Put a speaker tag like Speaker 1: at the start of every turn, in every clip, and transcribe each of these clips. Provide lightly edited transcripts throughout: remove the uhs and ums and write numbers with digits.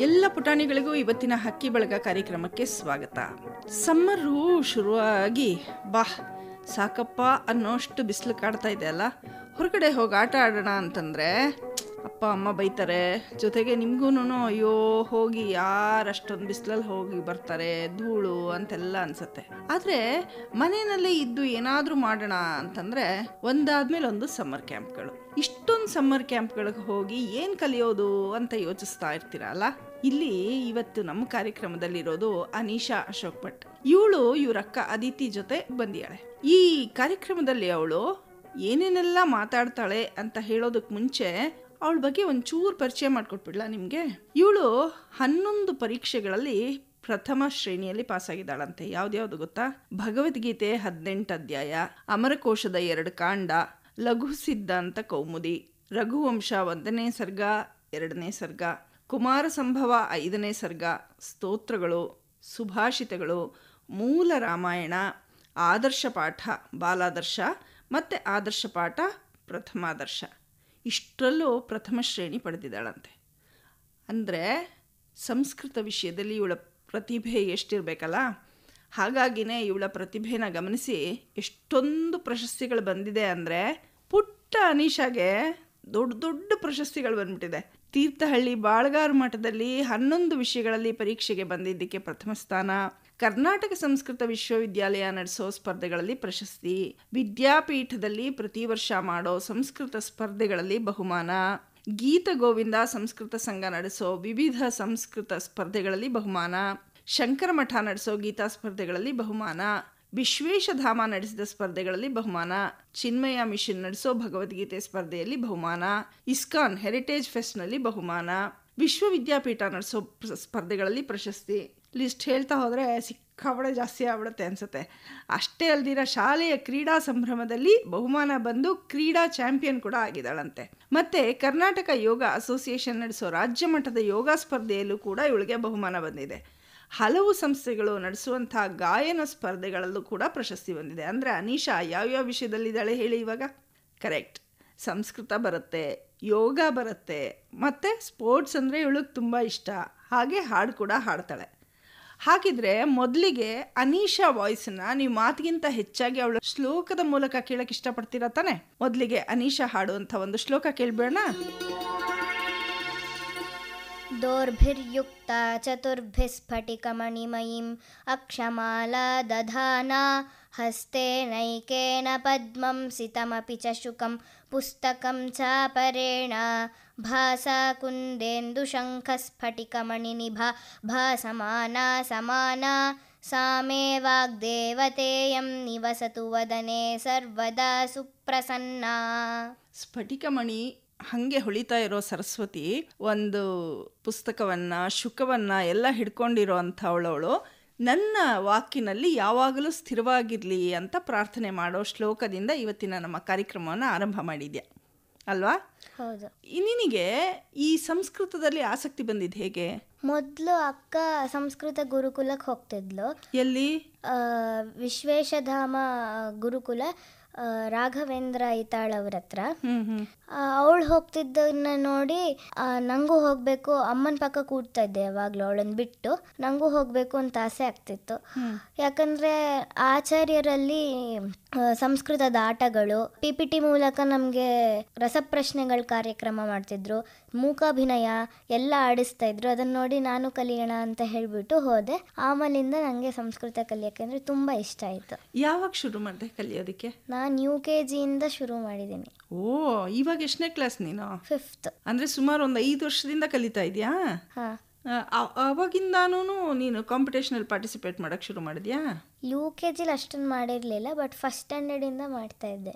Speaker 1: ಎಲ್ಲ ಪುಟಾಣಿಗಳಿಗೂ ಇವತ್ತಿನ ಹಕ್ಕಿ ಬಳಗ ಕಾರ್ಯಕ್ರಮಕ್ಕೆ ಸ್ವಾಗತ. ಸಮ್ಮರು ಶುರುವಾಗಿ ಸಾಕಪ್ಪ ಅನ್ನೋಷ್ಟು ಬಿಸಿಲು ಕಾಡ್ತಾ ಇದೆ ಅಲ್ಲ. ಹೊರಗಡೆ ಹೋಗಿ ಆಟ ಆಡೋಣ ಅಂತಂದರೆ ಅಪ್ಪ ಅಮ್ಮ ಬೈತಾರೆ, ಜೊತೆಗೆ ನಿಮಗೂ ಅಯ್ಯೋ ಹೋಗಿ ಯಾರಷ್ಟೊಂದು ಬಿಸಿಲಲ್ಲಿ ಹೋಗಿ ಬರ್ತಾರೆ, ಧೂಳು ಅಂತೆಲ್ಲ ಅನ್ಸುತ್ತೆ. ಆದರೆ ಮನೆಯಲ್ಲೇ ಇದ್ದು ಏನಾದರೂ ಮಾಡೋಣ ಅಂತಂದರೆ ಒಂದಾದ್ಮೇಲೆ ಒಂದು ಸಮ್ಮರ್ ಕ್ಯಾಂಪ್ಗಳು. ಇಷ್ಟೊಂದು ಸಮ್ಮರ್ ಕ್ಯಾಂಪ್ಗಳಿಗೆ ಹೋಗಿ ಏನು ಕಲಿಯೋದು ಅಂತ ಯೋಚಿಸ್ತಾ ಇರ್ತೀರಲ್ಲ. ಇಲ್ಲಿ ಇವತ್ತು ನಮ್ಮ ಕಾರ್ಯಕ್ರಮದಲ್ಲಿರೋದು ಅನೀಶಾ ಅಶೋಕ್ ಭಟ್. ಇವ್ರ ಅಕ್ಕ ಅದಿತಿ ಜೊತೆ ಬಂದಿಯಾಳೆ. ಈ ಕಾರ್ಯಕ್ರಮದಲ್ಲಿ ಅವಳು ಏನೇನೆಲ್ಲ ಮಾತಾಡ್ತಾಳೆ ಅಂತ ಹೇಳೋದಕ್ಕೆ ಮುಂಚೆ ಅವಳ ಬಗ್ಗೆ ಒಂಚೂರು ಪರಿಚಯ ಮಾಡಿಕೊಟ್ಬಿಡ್ಲಾ ನಿಮಗೆ. ಇವಳು 11 ಪರೀಕ್ಷೆಗಳಲ್ಲಿ ಪ್ರಥಮ ಶ್ರೇಣಿಯಲ್ಲಿ ಪಾಸಾಗಿದ್ದಾಳಂತೆ. ಯಾವ್ದ್ಯಾವ್ದು ಗೊತ್ತಾ? ಭಗವದ್ಗೀತೆ 18 ಅಧ್ಯಾಯ, ಅಮರಕೋಶದ 2 ಕಾಂಡ, ಲಘು ಸಿದ್ಧಾಂತ ಕೌಮುದಿ, ರಘುವಂಶ 1ನೇ ಸರ್ಗ 2ನೇ ಸರ್ಗ, ಕುಮಾರ ಸಂಭವ 5ನೇ ಸರ್ಗ, ಸ್ತೋತ್ರಗಳು, ಸುಭಾಷಿತಗಳು, ಮೂಲ ರಾಮಾಯಣ, ಆದರ್ಶ ಪಾಠ ಬಾಲಾದರ್ಶ ಮತ್ತು ಆದರ್ಶ ಪಾಠ ಪ್ರಥಮಾದರ್ಶ. ಇಷ್ಟರಲ್ಲೂ ಪ್ರಥಮ ಶ್ರೇಣಿ ಪಡೆದಿದ್ದಾಳಂತೆ. ಅಂದರೆ ಸಂಸ್ಕೃತ ವಿಷಯದಲ್ಲಿ ಇವಳ ಪ್ರತಿಭೆ ಎಷ್ಟಿರಬೇಕಲ್ಲ. ಹಾಗಾಗಿನೇ ಇವಳ ಪ್ರತಿಭೆನ ಗಮನಿಸಿ ಎಷ್ಟೊಂದು ಪ್ರಶಸ್ತಿಗಳು ಬಂದಿದೆ ಅಂದರೆ, ಪುಟ್ಟ ಅನೀಶಾಗೆ ದೊಡ್ಡ ದೊಡ್ಡ ಪ್ರಶಸ್ತಿಗಳು ಬಂದ್ಬಿಟ್ಟಿದೆ. ತೀರ್ಥಹಳ್ಳಿ ಬಾಳಗಾರು ಮಠದಲ್ಲಿ 11 ವಿಷಯಗಳಲ್ಲಿ ಪರೀಕ್ಷೆಗೆ ಬಂದಿದ್ದಕ್ಕೆ ಪ್ರಥಮ ಸ್ಥಾನ, ಕರ್ನಾಟಕ ಸಂಸ್ಕೃತ ವಿಶ್ವವಿದ್ಯಾಲಯ ನಡೆಸೋ ಸ್ಪರ್ಧೆಗಳಲ್ಲಿ ಪ್ರಶಸ್ತಿ, ವಿದ್ಯಾಪೀಠದಲ್ಲಿ ಪ್ರತಿ ವರ್ಷ ಮಾಡೋ ಸಂಸ್ಕೃತ ಸ್ಪರ್ಧೆಗಳಲ್ಲಿ ಬಹುಮಾನ, ಗೀತ ಗೋವಿಂದ ಸಂಸ್ಕೃತ ಸಂಘ ನಡೆಸೋ ವಿವಿಧ ಸಂಸ್ಕೃತ ಸ್ಪರ್ಧೆಗಳಲ್ಲಿ ಬಹುಮಾನ, ಶಂಕರ ಮಠ ನಡೆಸೋ ಗೀತಾ ಸ್ಪರ್ಧೆಗಳಲ್ಲಿ ಬಹುಮಾನ, ವಿಶ್ವೇಶಧಾಮ ನಡೆಸಿದ ಸ್ಪರ್ಧೆಗಳಲ್ಲಿ ಬಹುಮಾನ, ಚಿನ್ಮಯ ಮಿಷನ್ ನಡೆಸೋ ಭಗವದ್ಗೀತೆ ಸ್ಪರ್ಧೆಯಲ್ಲಿ ಬಹುಮಾನ, ಇಸ್ಕಾನ್ ಹೆರಿಟೇಜ್ ಫೆಸ್ಟ್ನಲ್ಲಿ ಬಹುಮಾನ, ವಿಶ್ವವಿದ್ಯಾಪೀಠ ನಡೆಸೋ ಸ್ಪರ್ಧೆಗಳಲ್ಲಿ ಪ್ರಶಸ್ತಿ. ಲಿಸ್ಟ್ ಹೇಳ್ತಾ ಹೋದರೆ ಸಿಕ್ಕಾಬಡೆ ಜಾಸ್ತಿ ಆಗ್ಬಿಡುತ್ತೆ ಅನಿಸುತ್ತೆ. ಅಷ್ಟೇ ಅಲ್ದಿರ ಶಾಲೆಯ ಕ್ರೀಡಾ ಸಂಭ್ರಮದಲ್ಲಿ ಬಹುಮಾನ ಬಂದು ಕ್ರೀಡಾ ಚಾಂಪಿಯನ್ ಕೂಡ ಆಗಿದ್ದಾಳಂತೆ. ಮತ್ತು ಕರ್ನಾಟಕ ಯೋಗ ಅಸೋಸಿಯೇಷನ್ ನಡೆಸೋ ರಾಜ್ಯ ಮಟ್ಟದ ಯೋಗ ಸ್ಪರ್ಧೆಯಲ್ಲೂ ಕೂಡ ಇವಳಿಗೆ ಬಹುಮಾನ ಬಂದಿದೆ. ಹಲವು ಸಂಸ್ಥೆಗಳು ನಡೆಸುವಂಥ ಗಾಯನ ಸ್ಪರ್ಧೆಗಳಲ್ಲೂ ಕೂಡ ಪ್ರಶಸ್ತಿ ಬಂದಿದೆ. ಅಂದರೆ ಅನೀಶಾ ಯಾವ್ಯಾವ ವಿಷಯದಲ್ಲಿದ್ದಾಳೆ ಹೇಳಿ ಇವಾಗ? ಕರೆಕ್ಟ್, ಸಂಸ್ಕೃತ ಬರುತ್ತೆ, ಯೋಗ ಬರುತ್ತೆ, ಮತ್ತು ಸ್ಪೋರ್ಟ್ಸ್ ಅಂದರೆ ಇವಳಿಗೆ ತುಂಬ ಇಷ್ಟ. ಹಾಗೆ ಹಾಡು ಕೂಡ ಹಾಡ್ತಾಳೆ. ಹಾಗಿದ್ರೆ ಮೊದಲಿಗೆ ಅನೀಶಾ ವಾಯ್ಸನ್ನ ನೀವು ಮಾತಿಗಿಂತ ಹೆಚ್ಚಾಗಿ ಅವಳ ಶ್ಲೋಕದ ಮೂಲಕ ಕೇಳಕ್ಕೆ ಇಷ್ಟಪಡ್ತೀರಾ ತಾನೆ? ಮೊದಲಿಗೆ ಅನೀಶಾ ಹಾಡುವಂಥ ಒಂದು ಶ್ಲೋಕ ಕೇಳ್ಬೇಡ.
Speaker 2: ದೌರ್ಭಿರ್ಯುಕ್ತ ಚತುರ್ಭಿಸ್ಫಟಿಕಮಣಿಮಯೀಂ ಅಕ್ಷಮಾಲಾ ದಧಾನಾ ಹಸ್ತೇನೈಕೇನ ಪದ್ಮಂ ಸಿತಮಪಿ ಚ ಶುಕಂ ಪುಸ್ತಕಂ ಚಾಪರೇಣ ಭಾಸಾ ಕುಂದೇಂದು ಶಂಖಸ್ಫಟಿಕಮಣಿನಿಭಾ ಭಾಸಮಾನಾ ಸಮಾನಾ ಸಾಮೇ ವಾಗ್ದೇವತೇಯಂ ನಿವಸತು ವದನೆ ಸರ್ವದಾ ಸುಪ್ರಸನ್ನಾ.
Speaker 1: ಸ್ಫಟಿಕಮಣಿ ಹಾಗೆ ಹೊಳಿತಾ ಇರೋ ಸರಸ್ವತಿ ಒಂದು ಪುಸ್ತಕವನ್ನು ಶುಕವನ್ನು ಎಲ್ಲ ಹಿಡ್ಕೊಂಡಿರೋ ಅಂಥವಳವಳು ನನ್ನ ವಾಕಿನಲ್ಲಿ ಯಾವಾಗಲೂ ಸ್ಥಿರವಾಗಿರಲಿ ಅಂತ ಪ್ರಾರ್ಥನೆ ಮಾಡೋ ಶ್ಲೋಕದಿಂದ ಇವತ್ತಿನ ನಮ್ಮ ಕಾರ್ಯಕ್ರಮವನ್ನು ಆರಂಭ ಮಾಡಿದ್ಯಾ ಅಲ್ವಾ?
Speaker 2: ಹೌದು.
Speaker 1: ನಿನಗೆ ಈ ಸಂಸ್ಕೃತದಲ್ಲಿ ಆಸಕ್ತಿ ಬಂದಿದ್ದು ಹೇಗೆ?
Speaker 2: ಮೊದಲು ಅಕ್ಕ ಸಂಸ್ಕೃತ ಗುರುಕುಲಕ್ಕೆ ಹೋಗ್ತಿದ್ಲು.
Speaker 1: ಎಲ್ಲಿ?
Speaker 2: ವಿಶ್ವೇಶಧಾಮ ಗುರುಕುಲ, ರಾಘವೇಂದ್ರ ಐತಾಳ್ ಅವ್ರ ಹತ್ರ. ಅವಳು ಹೋಗ್ತಿದ್ದನ್ನ ನೋಡಿ ನಂಗೂ ಹೋಗ್ಬೇಕು, ಅಮ್ಮನ ಪಕ್ಕ ಕೂಡ್ತಾ ಇದ್ದೆ ಯಾವಾಗ್ಲೂ ಅವಳನ್ನ ಬಿಟ್ಟು. ನಂಗೂ ಹೋಗ್ಬೇಕು ಅಂತ ಆಸೆ ಆಗ್ತಿತ್ತು. ಯಾಕಂದ್ರೆ ಆಚಾರ್ಯರಲ್ಲಿ ಸಂಸ್ಕೃತದ ಆಟಗಳು, PPT ಮೂಲಕ ನಮ್ಗೆ ರಸಪ್ರಶ್ನೆಗಳ ಕಾರ್ಯಕ್ರಮ ಮಾಡ್ತಿದ್ರು, ಮೂಕಾಭಿನಯ ಎಲ್ಲ ಆಡಿಸ್ತಾ ಇದ್ರು. ಅದನ್ನ ನೋಡಿ ನಾನು ಕಲಿಯೋಣ ಅಂತ ಹೇಳ್ಬಿಟ್ಟು ಹೋದೆ. ಆಮೇಲಿಂದ ನಂಗೆ ಸಂಸ್ಕೃತ ಕಲಿಯಕ್ಕೆ ಅಂದ್ರೆ ತುಂಬಾ ಇಷ್ಟ ಆಯ್ತು.
Speaker 1: ಯಾವಾಗ ಶುರು ಮಾಡಿದೆ ಕಲಿಯೋದಕ್ಕೆ?
Speaker 2: ನಾನು UKG ಇಂದ ಶುರು ಮಾಡಿದ್ದೀನಿ.
Speaker 1: ಓ, ಇವಾಗ ಎಷ್ಟನೇ ಕ್ಲಾಸ್ ನೀನು?
Speaker 2: 5th.
Speaker 1: ಅಂದ್ರೆ ಸುಮಾರು ಒಂದು 5 ವರ್ಷದಿಂದ ಕಲಿತಾ ಇದೆಯಾ? ಅವಾಗಿಂದಾನು ನೀನು ಕಾಂಪಿಟೇಷನಲ್ಲಿ ಪಾರ್ಟಿಸಿಪೇಟ್ ಮಾಡಕ್ ಶುರು ಮಾಡಿದ್ಯಾ?
Speaker 2: UKG ಅಷ್ಟೊಂದು ಮಾಡಿರ್ಲಿಲ್ಲ, ಬಟ್ ಫಸ್ಟ್ ಸ್ಟ್ಯಾಂಡರ್ಡ್ ಇಂದ ಮಾಡ್ತಾ ಇದ್ದೆ.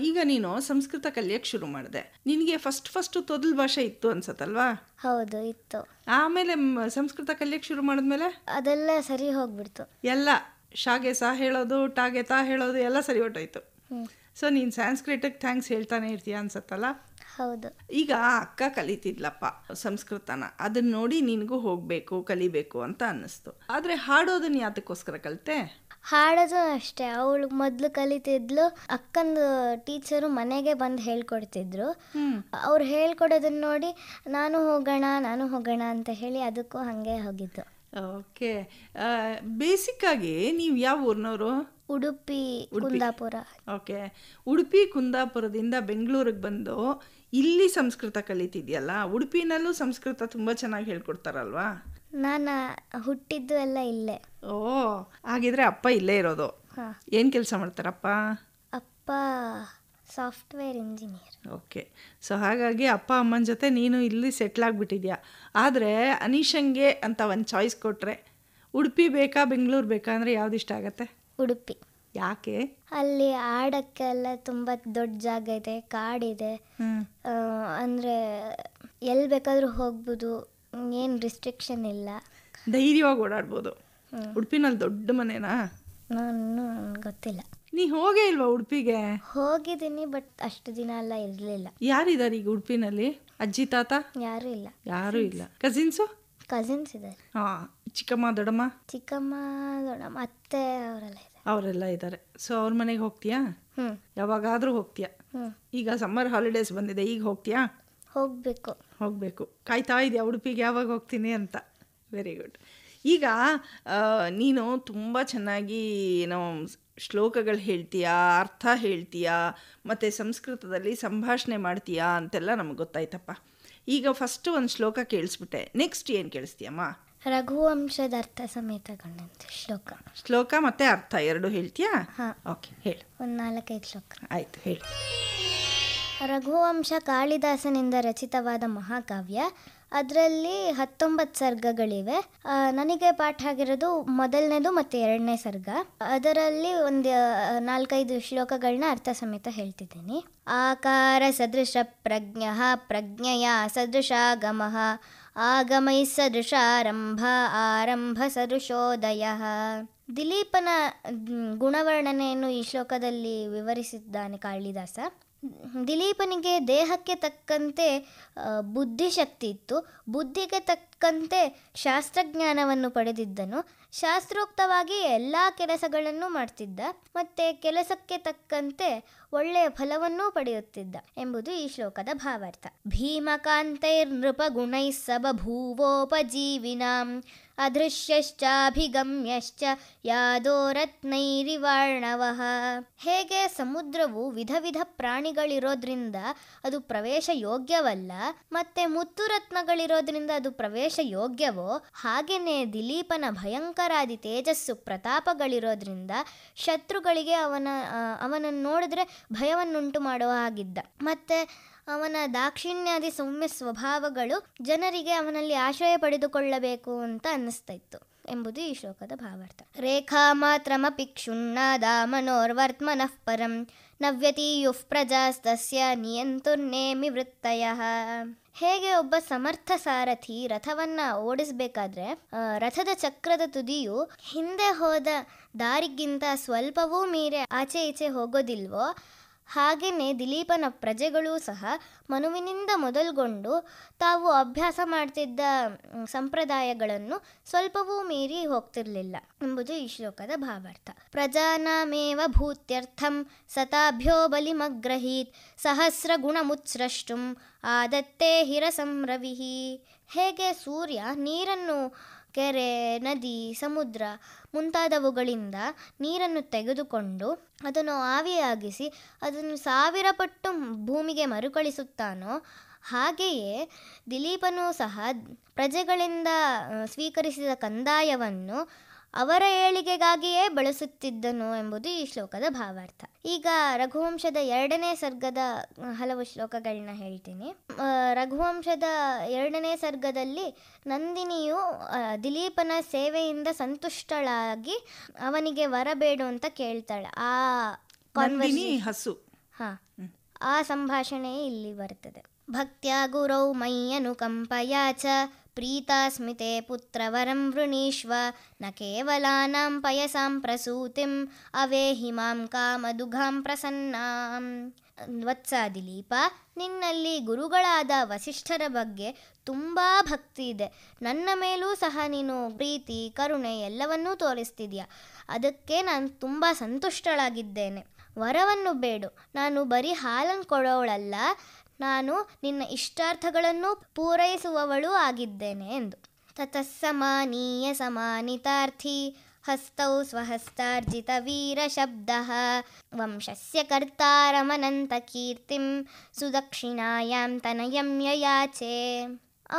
Speaker 1: ಈಗ ನೀನು ಸಂಸ್ಕೃತ ಕಲಿಯಕ್ಕೆ ಶುರು ಮಾಡಿದೆ. ನಿನಗೆ ಫಸ್ಟ್ ತೊದಲ್ ಭಾಷೆ ಇತ್ತು ಅನ್ಸತ್ತಲ್ವಾ?
Speaker 2: ಹೌದು, ಇತ್ತು.
Speaker 1: ಆಮೇಲೆ ಸಂಸ್ಕೃತ ಕಲಿಯಕ್ಕೆ ಶುರು ಮಾಡಿದ್ಮೇಲೆ
Speaker 2: ಅದೆಲ್ಲ ಸರಿ ಹೋಗ್ಬಿಡ್ತು.
Speaker 1: ಎಲ್ಲ ಶಾಗೆ ಸಹ ಹೇಳೋದು, ಟಾಗೆ ತಾ ಹೇಳೋದು ಎಲ್ಲ ಸರಿ ಹೊಟ್ಟೋಯ್ತು. ಸೊ ನೀನು ಸಂಸ್ಕೃತಕ್ಕೆ ಥ್ಯಾಂಕ್ಸ್ ಹೇಳ್ತಾನೆ ಇರ್ತೀಯ ಅನ್ಸತ್ತಲ್ಲ?
Speaker 2: ಹೌದು.
Speaker 1: ಈಗ ಅಕ್ಕ ಕಲಿತಿದ್ಲಪ್ಪ ಸಂಸ್ಕೃತನ, ಅದನ್ನ ನೋಡಿ ನಿನಗೂ ಹೋಗಬೇಕು ಕಲಿಬೇಕು ಅಂತ ಅನ್ನಿಸ್ತು. ಆದರೆ ಹಾಡೋದನ್ನ ಯಾತಕ್ಕೋಸ್ಕರ ಕಲಿತೆ?
Speaker 2: ಹಾಡೋದು ಅಷ್ಟೇ. ಅವಳು ಮೊದಲು ಕಲಿತಿದ್ಲು, ಅಕ್ಕಂದು ಟೀಚರು ಮನೆಗೆ ಬಂದು ಹೇಳ್ಕೊಡ್ತಿದ್ರು. ಅವ್ರು ಹೇಳ್ಕೊಡೋದನ್ನ ನೋಡಿ ನಾನು ಹೋಗೋಣ ಅಂತ ಹೇಳಿ ಅದಕ್ಕೂ ಹಾಗೆ ಹೋಗಿದ್ದು.
Speaker 1: ಓಕೆ. ಬೇಸಿಕ್ಕಾಗಿ ನೀವು ಯಾವ ಊರಿನವರು?
Speaker 2: ಉಡುಪಿ, ಕುಂದಾಪುರ.
Speaker 1: ಓಕೆ. ಉಡುಪಿ ಕುಂದಾಪುರದಿಂದ ಬೆಂಗಳೂರಿಗೆ ಬಂದು ಇಲ್ಲಿ ಸಂಸ್ಕೃತ ಕಲಿತಿದ್ಯಲ್ಲ. ಉಡುಪಿನಲ್ಲೂ ಸಂಸ್ಕೃತ ತುಂಬ ಚೆನ್ನಾಗಿ ಹೇಳ್ಕೊಡ್ತಾರಲ್ವಾ?
Speaker 2: ನಾನು ಹುಟ್ಟಿದ್ದು ಎಲ್ಲ ಇಲ್ಲೇ.
Speaker 1: ಓ, ಹಾಗಿದ್ರೆ ಅಪ್ಪ ಇಲ್ಲೇ ಇರೋದು. ಏನು ಕೆಲಸ ಮಾಡ್ತಾರಪ್ಪ?
Speaker 2: ಅಪ್ಪ ಸಾಫ್ಟ್ವೇರ್ ಇಂಜಿನಿಯರ್.
Speaker 1: ಓಕೆ. ಸೊ ಹಾಗಾಗಿ ಅಪ್ಪ ಅಮ್ಮನ ಜೊತೆ ನೀನು ಇಲ್ಲಿ ಸೆಟ್ಲ್ ಆಗಿಬಿಟ್ಟಿದ್ಯಾ. ಆದರೆ ಅನೀಶಂಗೆ ಅಂತ ಒಂದು ಚಾಯ್ಸ್ ಕೊಟ್ಟರೆ ಉಡುಪಿ ಬೇಕಾ ಬೆಂಗಳೂರು ಬೇಕಾ ಅಂದರೆ ಯಾವ್ದು ಇಷ್ಟ ಆಗತ್ತೆ?
Speaker 2: ಉಡುಪಿ.
Speaker 1: ಯಾಕೆ?
Speaker 2: ಅಲ್ಲಿ ಆಡಕ್ಕೆಲ್ಲ ತುಂಬ ದೊಡ್ಡ ಜಾಗ ಇದೆ, ಕಾಡಿದೆ. ಅಂದರೆ ಎಲ್ಲಿ ಬೇಕಾದರೂ ಹೋಗ್ಬೋದು, ಏನು ರಿಸ್ಟ್ರಿಕ್ಷನ್ ಇಲ್ಲ,
Speaker 1: ಧೈರ್ಯವಾಗಿ ಓಡಾಡ್ಬೋದು. ಉಡುಪಿನಲ್ಲಿ ದೊಡ್ಡ ಮನೆನಾ?
Speaker 2: ನಾನು ಗೊತ್ತಿಲ್ಲ.
Speaker 1: ನೀ ಹೋಗೇ ಇಲ್ವಾ ಉಡುಪಿಗೆ?
Speaker 2: ಹೋಗಿದ್ದೀನಿ, ಬಟ್ ಅಷ್ಟು ದಿನ ಎಲ್ಲ ಇರಲಿಲ್ಲ.
Speaker 1: ಯಾರಿದ್ದಾರೆ ಈಗ ಉಡುಪಿನಲ್ಲಿ? ಅಜ್ಜಿ ತಾತ
Speaker 2: ಯಾರೂ ಇಲ್ಲ.
Speaker 1: ಯಾರೂ ಇಲ್ಲ. ಕಸಿನ್ಸು?
Speaker 2: ಕಸಿನ್ಸ್ ಇದ್ದಾರೆ.
Speaker 1: ಹಾಂ. ಚಿಕ್ಕಮ್ಮ ದೊಡ್ಡಮ್ಮ?
Speaker 2: ಚಿಕ್ಕಮ್ಮ ದೊಡ್ಡಮ್ಮ ಅತ್ತೆ
Speaker 1: ಅವರೆಲ್ಲ ಇದ್ದಾರೆ. ಸೊ ಅವ್ರ ಮನೆಗೆ ಹೋಗ್ತೀಯಾ? ಯಾವಾಗಾದರೂ ಹೋಗ್ತೀಯಾ? ಈಗ ಸಮ್ಮರ್ ಹಾಲಿಡೇಸ್ ಬಂದಿದೆ, ಈಗ ಹೋಗ್ತೀಯಾ? ಹೋಗಬೇಕು. ಕಾಯ್ತಾ ಇದೆಯಾ ಉಡುಪಿಗೆ ಯಾವಾಗ ಹೋಗ್ತೀನಿ ಅಂತ? Very good. ಈಗ ನೀನು ತುಂಬ ಚೆನ್ನಾಗಿ ಶ್ಲೋಕಗಳು ಹೇಳ್ತೀಯಾ, ಅರ್ಥ ಹೇಳ್ತೀಯಾ, ಮತ್ತು ಸಂಸ್ಕೃತದಲ್ಲಿ ಸಂಭಾಷಣೆ ಮಾಡ್ತೀಯಾ ಅಂತೆಲ್ಲ ನಮಗೆ ಗೊತ್ತಾಯ್ತಪ್ಪ. ಈಗ ಫಸ್ಟ್ ಒಂದು ಶ್ಲೋಕ ಕೇಳಿಸ್ಬಿಟ್ಟೆ, ನೆಕ್ಸ್ಟ್ ಏನು ಕೇಳಿಸ್ತೀಯಮ್ಮ?
Speaker 2: ರಘುವಂಶದ ಅರ್ಥ ಸಮೇತ ಗಣಂತ
Speaker 1: ಶ್ಲೋಕ ಮತ್ತು ಅರ್ಥ ಎರಡು ಹೇಳ್ತೀಯಾ? ಓಕೆ, ಹೇಳು.
Speaker 2: ಒಂದು 4-5 ಶ್ಲೋಕ.
Speaker 1: ಆಯಿತು, ಹೇಳಿ.
Speaker 2: ರಘುವಂಶ ಕಾಳಿದಾಸನಿಂದ ರಚಿತವಾದ ಮಹಾಕಾವ್ಯ. ಅದರಲ್ಲಿ 19 ಸರ್ಗಗಳಿವೆ. ನನಗೆ ಪಾಠ ಆಗಿರೋದು ಮೊದಲನೇದು ಮತ್ತು 2ನೇ ಸರ್ಗ. ಅದರಲ್ಲಿ ಒಂದು 4-5 ಶ್ಲೋಕಗಳನ್ನ ಅರ್ಥ ಸಮೇತ ಹೇಳ್ತಿದ್ದೀನಿ. ಆಕಾರ ಸದೃಶ ಪ್ರಜ್ಞ ಪ್ರಜ್ಞೆಯ ಸದೃಶಾಗಮ ಆಗಮೈ ಸದೃಶಾರಂಭ ಆರಂಭ ಸದೃಶೋದಯ. ದಿಲೀಪನ ಗುಣವರ್ಣನೆಯನ್ನು ಈ ಶ್ಲೋಕದಲ್ಲಿ ವಿವರಿಸಿದ್ದಾನೆ ಕಾಳಿದಾಸ. ದಿಲೀಪನಿಗೆ ದೇಹಕ್ಕೆ ತಕ್ಕಂತೆ ಬುದ್ಧಿಶಕ್ತಿ ಇತ್ತು, ಬುದ್ಧಿಗೆ ತಕ್ಕಂತೆ ಶಾಸ್ತ್ರಜ್ಞಾನವನ್ನು ಪಡೆದಿದ್ದನು, ಶಾಸ್ತ್ರೋಕ್ತವಾಗಿ ಎಲ್ಲ ಕೆಲಸಗಳನ್ನು ಮಾಡ್ತಿದ್ದ, ಮತ್ತು ಕೆಲಸಕ್ಕೆ ತಕ್ಕಂತೆ ಒಳ್ಳೆಯ ಫಲವನ್ನೂ ಪಡೆಯುತ್ತಿದ್ದ ಎಂಬುದು ಈ ಶ್ಲೋಕದ ಭಾವಾರ್ಥ. ಭೀಮಕಾಂತೈರ್ನೃಪ ಗುಣೈ ಸಬಭೂವೋಪಜೀವಿನಾಂ ಅದೃಶ್ಯಶ್ಚಾಭಿಗಮ್ಯಶ್ಚ ಯಾದೋ ರತ್ನೈರಿವಾರ್ಣವಃ. ಹೇಗೆ ಸಮುದ್ರವು ವಿಧ ವಿಧ ಪ್ರಾಣಿಗಳಿರೋದ್ರಿಂದ ಅದು ಪ್ರವೇಶ ಯೋಗ್ಯವಲ್ಲ, ಮತ್ತೆ ಮುತ್ತು ರತ್ನಗಳಿರೋದ್ರಿಂದ ಅದು ಪ್ರವೇಶ ಯೋಗ್ಯವೋ, ಹಾಗೆಯೇ ದಿಲೀಪನ ಭಯಂಕರಾದಿ ತೇಜಸ್ಸು ಪ್ರತಾಪಗಳಿರೋದ್ರಿಂದ ಶತ್ರುಗಳಿಗೆ ಅವನನ್ನು ನೋಡಿದ್ರೆ ಭಯವನ್ನುಂಟು ಮಾಡುವ ಹಾಗಿದ್ದ. ಮತ್ತೆ ಅವನ ದಾಕ್ಷಿಣ್ಯಾದಿ ಸೌಮ್ಯ ಸ್ವಭಾವಗಳು ಜನರಿಗೆ ಅವನಲ್ಲಿ ಆಶ್ರಯ ಪಡೆದುಕೊಳ್ಳಬೇಕು ಅಂತ ಅನ್ನಿಸ್ತಾ ಇತ್ತು ಎಂಬುದು ಈ ಶ್ಲೋಕದ ಭಾವಾರ್ಥ. ರೇಖಾ ಮಾತ್ರಮಪಿ ಕ್ಷುಣ್ಣಾದ ಮನೋರ್ವರ್ತ್ಮನಃ ಪರಂ ನವ್ಯತೀಯುಃ ಪ್ರಜಾಸ್ತಸ್ಯ ನಿಯಂತುರ್ನೇಮಿ ವೃತ್ತಯಃ. ಹೇಗೆ ಒಬ್ಬ ಸಮರ್ಥ ಸಾರಥಿ ರಥವನ್ನ ಓಡಿಸಬೇಕಾದ್ರೆ ರಥದ ಚಕ್ರದ ತುದಿಯು ಹಿಂದೆ ಹೋದ ದಾರಿಗಿಂತ ಸ್ವಲ್ಪವೂ ಮೀರಿ ಆಚೆ ಈಚೆ ಹೋಗೋದಿಲ್ವೋ, ಹಾಗೆಯೇ ದಿಲೀಪನ ಪ್ರಜೆಗಳೂ ಸಹ ಮನುವಿನಿಂದ ಮೊದಲುಗೊಂಡು ತಾವು ಅಭ್ಯಾಸ ಮಾಡ್ತಿದ್ದ ಸಂಪ್ರದಾಯಗಳನ್ನು ಸ್ವಲ್ಪವೂ ಮೀರಿ ಹೋಗ್ತಿರ್ಲಿಲ್ಲ ಎಂಬುದು ಈ ಶ್ಲೋಕದ ಭಾವಾರ್ಥ. ಪ್ರಜಾನಾಮೇವ ಭೂತ್ಯರ್ಥಂ ಸತಾಭ್ಯೋ ಬಲಿಮಗ್ರಹೀತ್ ಸಹಸ್ರ ಗುಣಮುತ್ಸ್ರಷ್ಟುಂ ಆದತ್ತೇ ಹಿರಸಂರವಿಃ. ಹೇಗೆ ಸೂರ್ಯ ನೀರನ್ನು ಕೆರೆ, ನದಿ, ಸಮುದ್ರ ಮುಂತಾದವುಗಳಿಂದ ನೀರನ್ನು ತೆಗೆದುಕೊಂಡು ಅದನ್ನು ಆವಿಯಾಗಿಸಿ ಅದನ್ನು 1000 ಪಟ್ಟು ಭೂಮಿಗೆ ಮರುಕಳಿಸುತ್ತಾನೋ, ಹಾಗೆಯೇ ದಿಲೀಪನೂ ಸಹ ಪ್ರಜೆಗಳಿಂದ ಸ್ವೀಕರಿಸಿದ ಕಂದಾಯವನ್ನು ಅವರ ಏಳಿಗೆಗಾಗಿಯೇ ಬಳಸುತ್ತಿದ್ದನು ಎಂಬುದು ಈ ಶ್ಲೋಕದ ಭಾವಾರ್ಥ. ಈಗ ರಘುವಂಶದ 2ನೇ ಸರ್ಗದ ಹಲವು ಶ್ಲೋಕಗಳನ್ನ ಹೇಳ್ತೀನಿ. ರಘುವಂಶದ 2ನೇ ಸರ್ಗದಲ್ಲಿ ನಂದಿನಿಯು ದಿಲೀಪನ ಸೇವೆಯಿಂದ ಸಂತುಷ್ಟಳಾಗಿ ಅವನಿಗೆ ವರ ಬೇಡು ಅಂತ ಕೇಳ್ತಾಳೆ. ಆ ಸಂಭಾಷಣೆ ಇಲ್ಲಿ ಬರ್ತದೆ. ಭಕ್ತ್ಯಾ ಗುರೌ ಮಯ್ಯನುಕಂಪಯಾ ಚ ಪ್ರೀತಾಸ್ಮಿತೆ ಪುತ್ರವರಂ ವೃಣೀಶ್ವ ನ ಕೇವಲಾನಾಂ ಪಯಸಾಂ ಪ್ರಸೂತಿಂ ಅವೇಹಿ ಮಾಂ ಕಾಮದುಘಾಂ ಪ್ರಸನ್ನಾಂ. ವತ್ಸ ದಿಲೀಪ, ನಿನ್ನಲ್ಲಿ ಗುರುಗಳಾದ ವಸಿಷ್ಠರ ಬಗ್ಗೆ ತುಂಬ ಭಕ್ತಿ ಇದೆ. ನನ್ನ ಮೇಲೂ ಸಹ ನೀನು ಪ್ರೀತಿ, ಕರುಣೆ ಎಲ್ಲವನ್ನೂ ತೋರಿಸ್ತಿದ್ಯಾ. ಅದಕ್ಕೆ ನಾನು ತುಂಬ ಸಂತುಷ್ಟಳಾಗಿದ್ದೇನೆ. ವರವನ್ನು ಬೇಡು, ನಾನು ಬರೀ ಹಾಲನ್ನು ಕೊಡೋಳಲ್ಲ, ನಾನು ನಿನ್ನ ಇಷ್ಟಾರ್ಥಗಳನ್ನು ಪೂರೈಸುವವಳೂ ಆಗಿದ್ದೇನೆ ಎಂದು. ತತಸ್ಸಮಾನೀಯ ಸಮಾನಿತಾರ್ಥಿ ಹಸ್ತೌ ಸ್ವಹಸ್ತಾರ್ಜಿತ ವೀರ ಶಬ್ದ ವಂಶಸ್ಯ ಕರ್ತಾರಮನಂತ ಕೀರ್ತಿಂ ಸುದಕ್ಷಿಣಾಯಾಂ ತನಯಂ ಯಯಾಚೆ.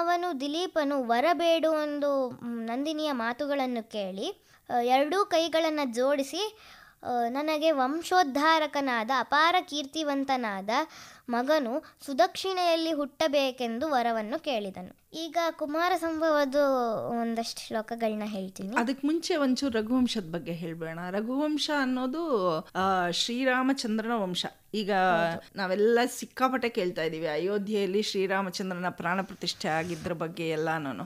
Speaker 2: ಅವನು ದಿಲೀಪನು ವರಬೇಡು ಎಂದು ನಂದಿನಿಯ ಮಾತುಗಳನ್ನು ಕೇಳಿ ಎರಡೂ ಕೈಗಳನ್ನು ಜೋಡಿಸಿ ನನಗೆ ವಂಶೋದ್ಧಾರಕನಾದ ಅಪಾರ ಕೀರ್ತಿವಂತನಾದ ಮಗನು ಸುದಕ್ಷಿಣೆಯಲ್ಲಿ ಹುಟ್ಟಬೇಕೆಂದು ವರವನ್ನು ಕೇಳಿದನು. ಈಗ ಕುಮಾರ ಸಂಭವದ ಒಂದಷ್ಟು ಶ್ಲೋಕಗಳನ್ನ ಹೇಳ್ತೀನಿ.
Speaker 1: ಅದಕ್ಕೆ ಮುಂಚೆ ಒಂಚೂರು ರಘುವಂಶದ ಬಗ್ಗೆ ಹೇಳ್ಬೇಡ. ರಘುವಂಶ ಅನ್ನೋದು ಶ್ರೀರಾಮಚಂದ್ರನ ವಂಶ. ಈಗ ನಾವೆಲ್ಲ ಸಿಕ್ಕಾಪಟ್ಟೆ ಕೇಳ್ತಾ ಇದ್ದೀವಿ, ಅಯೋಧ್ಯೆಯಲ್ಲಿ ಶ್ರೀರಾಮಚಂದ್ರನ ಪ್ರಾಣ ಪ್ರತಿಷ್ಠೆ ಆಗಿದ್ರ ಬಗ್ಗೆ ಎಲ್ಲಾನು.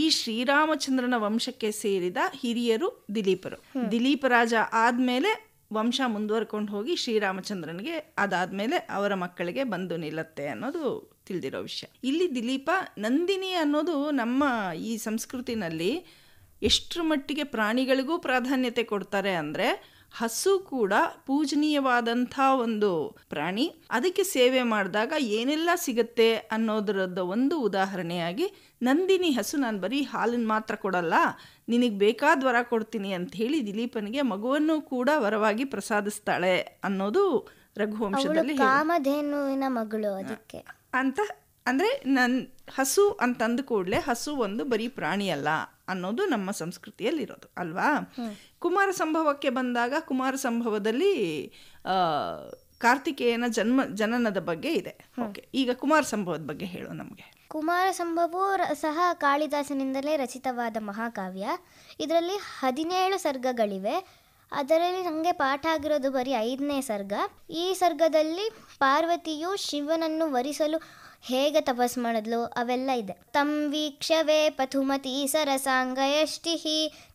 Speaker 1: ಈ ಶ್ರೀರಾಮಚಂದ್ರನ ವಂಶಕ್ಕೆ ಸೇರಿದ ಹಿರಿಯರು ದಿಲೀಪರು. ದಿಲೀಪ ರಾಜ ಆದ್ಮೇಲೆ ವಂಶ ಮುಂದುವರ್ಕೊಂಡು ಹೋಗಿ ಶ್ರೀರಾಮಚಂದ್ರನಿಗೆ ಅದಾದ್ಮೇಲೆ ಅವರ ಮಕ್ಕಳಿಗೆ ಬಂದು ನಿಲ್ಲತ್ತೆ ಅನ್ನೋದು ತಿಳಿದಿರೋ ವಿಷಯ. ಇಲ್ಲಿ ದಿಲೀಪ ನಂದಿನಿ ಅನ್ನೋದು ನಮ್ಮ ಈ ಸಂಸ್ಕೃತಿನಲ್ಲಿ ಎಷ್ಟರ ಮಟ್ಟಿಗೆ ಪ್ರಾಣಿಗಳಿಗೂ ಪ್ರಾಧಾನ್ಯತೆ ಕೊಡ್ತಾರೆ ಅಂದರೆ, ಹಸು ಕೂಡ ಪೂಜನೀಯವಾದಂಥ ಒಂದು ಪ್ರಾಣಿ. ಅದಕ್ಕೆ ಸೇವೆ ಮಾಡಿದಾಗ ಏನೆಲ್ಲ ಸಿಗುತ್ತೆ ಅನ್ನೋದರದ್ದು ಒಂದು ಉದಾಹರಣೆಯಾಗಿ ನಂದಿನಿ ಹಸು ನಾನು ಬರೀ ಹಾಲನ್ನು ಮಾತ್ರ ಕೊಡಲ್ಲ, ನಿನಗೆ ಬೇಕಾದ ವರ ಕೊಡ್ತೀನಿ ಅಂತ ಹೇಳಿ ದಿಲೀಪನಿಗೆ ಮಗುವನ್ನು ಕೂಡ ವರವಾಗಿ ಪ್ರಸಾದಿಸ್ತಾಳೆ ಅನ್ನೋದು ರಘುವಂಶದಲ್ಲಿ.
Speaker 2: ಕಾಮಧೇನುವಿನ ಮಗಳು ಅದಕ್ಕೆ
Speaker 1: ಅಂತ ಅಂದರೆ ಹಸು ಅಂತಂದ ಕೂಡಲೇ ಹಸು ಒಂದು ಬರೀ ಪ್ರಾಣಿ ಅಲ್ಲ ಅನ್ನೋದು ನಮ್ಮ ಸಂಸ್ಕೃತಿಯಲ್ಲಿರೋದು ಅಲ್ವಾ. ಕುಮಾರ ಸಂಭವಕ್ಕೆ ಬಂದಾಗ ಕುಮಾರ ಸಂಭವದಲ್ಲಿ ಕಾರ್ತಿಕೇಯನ ಜನನದ ಬಗ್ಗೆ ಇದೆ. ಓಕೆ, ಈಗ ಕುಮಾರ ಸಂಭವದ ಬಗ್ಗೆ ಹೇಳು ನಮಗೆ.
Speaker 2: ಕುಮಾರ ಸಂಭವವು ಸಹ ಕಾಳಿದಾಸನಿಂದಲೇ ರಚಿತವಾದ ಮಹಾಕಾವ್ಯ. ಇದರಲ್ಲಿ 17 ಸರ್ಗಗಳಿವೆ. ಅದರಲ್ಲಿ ನನಗೆ ಪಾಠ ಆಗಿರೋದು ಬರೀ 5ನೇ ಸರ್ಗ. ಈ ಸರ್ಗದಲ್ಲಿ ಪಾರ್ವತಿಯು ಶಿವನನ್ನು ವರಿಸಲು ಹೇಗೆ ತಪಸ್ ಮಾಡಿದ್ಲು ಅವೆಲ್ಲ ಇದೆ. ತಂ ವೀಕ್ಷವೇ ಪಥುಮತಿ ಸರಸಾಂಗಯಷ್ಟಿ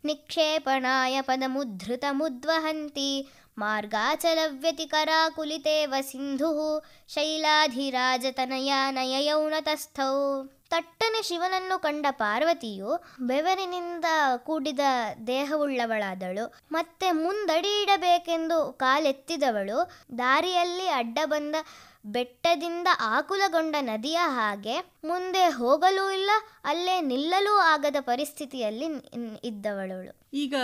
Speaker 2: ನಿಕ್ಷೇಪಣಾಯ ಪದಮುದ್ಧೃತ ಮುದ್ವಹಂತಿ ಮಾರ್ಗಾಚಲ ವ್ಯತಿಕರಾಕುಲಿತೇವ ಸಿಂಧು ಶೈಲಾಧಿರಾಜತನಯ ನಯಯೌನತಸ್ಥೌ. ತಟ್ಟನೆ ಶಿವನನ್ನು ಕಂಡ ಪಾರ್ವತಿಯು ಬೆವರಿನಿಂದ ಕೂಡಿದ ದೇಹವುಳ್ಳವಳಾದಳು. ಮತ್ತೆ ಮುಂದಡಿ ಇಡಬೇಕೆಂದು ಕಾಲೆತ್ತಿದವಳು ದಾರಿಯಲ್ಲಿ ಅಡ್ಡ ಬಂದ ಬೆಟ್ಟದಿಂದ ಆಕುಲಗೊಂಡ ನದಿಯ ಹಾಗೆ ಮುಂದೆ ಹೋಗಲೂ ಇಲ್ಲ, ಅಲ್ಲೇ ನಿಲ್ಲಲೂ ಆಗದ ಪರಿಸ್ಥಿತಿಯಲ್ಲಿ ಇದ್ದವಳು.
Speaker 1: ಈಗ